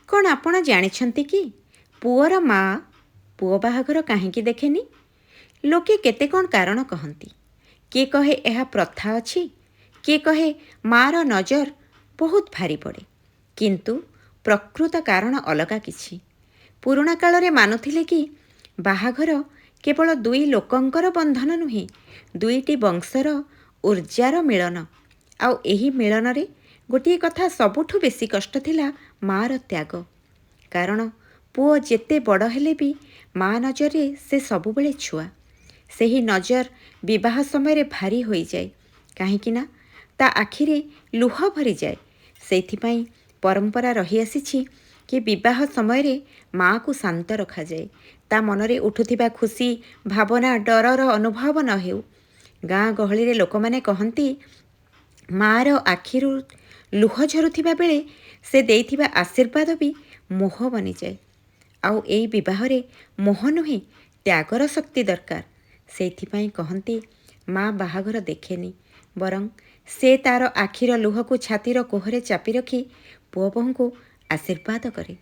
କ'ଣ ଆପଣ ଜାଣିଛନ୍ତି କି ପୁଅର ମା ପୁଅ ବାହାଘର କାହିଁକି ଦେଖେନି? ଲୋକେ କେତେ କ'ଣ କାରଣ କହନ୍ତି। କିଏ କହେ ଏହା ପ୍ରଥା ଅଛି, କିଏ କହେ ମା'ର ନଜର ବହୁତ ଭାରି ପଡ଼େ। କିନ୍ତୁ ପ୍ରକୃତ କାରଣ ଅଲଗା କିଛି। ପୁରୁଣା କାଳରେ ମାନୁଥିଲେ କି ବାହାଘର କେବଳ ଦୁଇ ଲୋକଙ୍କର ବନ୍ଧନ ନୁହେଁ, ଦୁଇଟି ବଂଶର ଊର୍ଜାର ମିଳନ। ଆଉ ଏହି ମିଳନରେ ଗୋଟିଏ କଥା ସବୁଠୁ ବେଶୀ କଷ୍ଟ ଥିଲା ମା'ର ତ୍ୟାଗ। କାରଣ ପୁଅ ଯେତେ ବଡ଼ ହେଲେ ବି ମା ନଜରରେ ସେ ସବୁବେଳେ ଛୁଆ। ସେହି ନଜର ବିବାହ ସମୟରେ ଭାରି ହୋଇଯାଏ, କାହିଁକି ନା ତା ଆଖିରେ ଲୁହ ଭରିଯାଏ। ସେଇଥିପାଇଁ ପରମ୍ପରା ରହିଆସିଛି କି ବିବାହ ସମୟରେ ମା'କୁ ଶାନ୍ତ ରଖାଯାଏ, ତା ମନରେ ଉଠୁଥିବା ଖୁସି, ଭାବନା, ଡରର ଅନୁଭବ ନ ହେଉ। ଗାଁ ଗହଳିରେ ଲୋକମାନେ କହନ୍ତି, ମା'ର ଆଖିରୁ ଲୁହ ଝରୁଥିବା ବେଳେ ସେ ଦେଇଥିବା ଆଶୀର୍ବାଦ ବି ମୋହ ବନିଯାଏ। ଆଉ ଏଇ ବିବାହରେ ମୋହ ନୁହେଁ, ତ୍ୟାଗର ଶକ୍ତି ଦରକାର। ସେଇଥିପାଇଁ କହନ୍ତି ମା ବାହାଘର ଦେଖେନି, ବରଂ ସେ ତାର ଆଖିର ଲୁହକୁ ଛାତିର କୋହରେ ଚାପି ରଖି ପୁଅ ବୋହୂଙ୍କୁ ଆଶୀର୍ବାଦ କରେ।